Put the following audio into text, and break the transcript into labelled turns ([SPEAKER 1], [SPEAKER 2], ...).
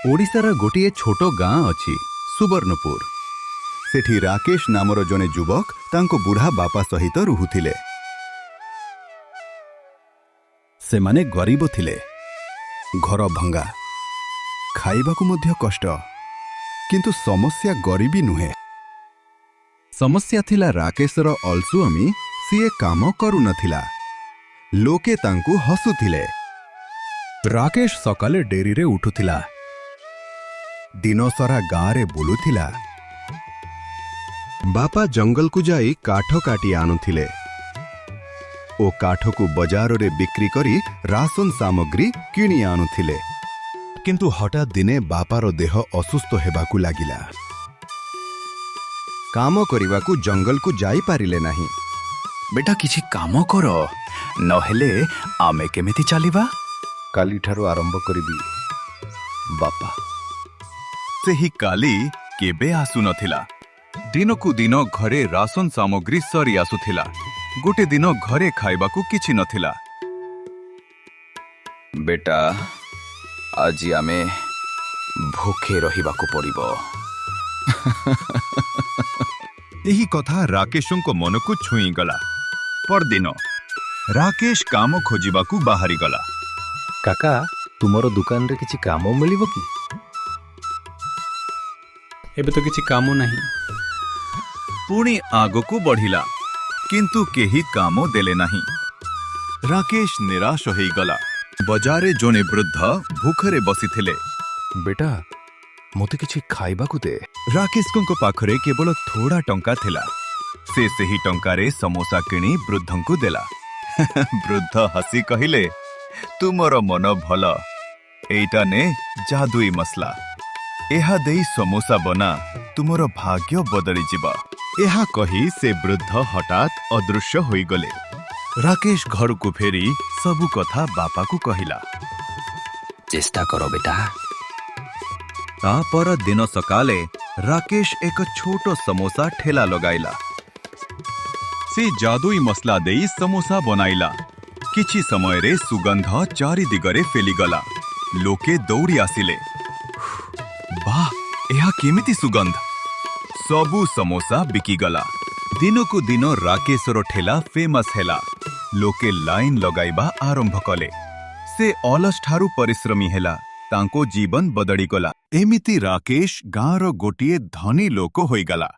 [SPEAKER 1] ओडिशार गोटे छोट गाँ अछि सुवर्णपुर। सेठी राकेश नामर जने युवक तांको बुढ़ा बापा सहित रुहुथिले। से माने गरीब थिले, घर भंगा, खाइबाकू मध्य कष्ट। किंतु समस्या गरीबी नुहे, समस्या थिला राकेशर अलसुअमी। सीए काम करू नथिला, लोके तांकू हसुथिले। राकेश सकाले डेरी उठुथिला, दिनसारा गाँरे बुलुथिला। बापा जंगल को जाई काठ काटी आनुथिले ओ काठ को बजार रे बिक्री करी राशन सामग्री किणी आनुथिले। किंतु हठात दिने बापार देह असुस्थ हेबाकू लागिला। काम करिबाकू जंगल को जाई पारिले नाही।
[SPEAKER 2] बेटा किछि काम कर, नहेले आमे केमिति चलिबा?
[SPEAKER 1] काली ठारो आरंभ करिबी बापा।
[SPEAKER 2] सेही काली केबे आसु नथिला। दिनकू दिन घरे राशन सामग्री सरी आसुथिला। गोटे दिन घरे खाइबाकू किछि नथिला। बेटा आज आमे भूखे रहिबाकू पड़िबो। एही कथा राकेशंको मनकू छुई गला। परदिन राकेश काम खोजिबाकू बाहरी गला।
[SPEAKER 3] काका तुमर दुकान रे किछि काम मिलिबो कि?
[SPEAKER 4] एबे तो किछि काम नहीं।
[SPEAKER 2] पुणी आगकू बढ़िला, किंतु केही काम देले नहीं। राकेश निराश होई गला। बजारे जोने वृद्ध भूखरे बसिथिले।
[SPEAKER 3] बेटा मोते किछि खाइबाकू दे।
[SPEAKER 2] राकेशको पाखरे केवल थोड़ा टंका थिला। से सही टंकारे समोसा किणी वृद्धंकु देला। वृद्ध हसी कहिले, तुमर मन भल, एइटा ने जादुई मसला। एहा देई समोसा बना, तुमर भाग्य बदली जिबा। एहा कही से वृद्ध हठात अदृश्य होई गले। राकेश घर को फेरी सबु कथा बापा को कहिला।
[SPEAKER 3] चेष्टा करो बेटा।
[SPEAKER 2] तापर दिन सकाले राकेश एक छोटो समोसा ठेला लगाइला। से जादुई मसला देई समोसा बनाइला। किछि समय रे सुगंध चारि दिगरे फेलीगला। लोके दौड़ी आसिले। वाह, एहा केमिति सुगंध! सबु समोसा बिकिगला। दिनकू दिन राकेशर ठेला फेमस हेला। लोके लाइन लगाइबा आरंभ कले। से अलस ठारू परिश्रमी हेला। तांको जीवन बदड़ी गला। एमिति राकेश गाँर गोटिए धनी लोक होईगला।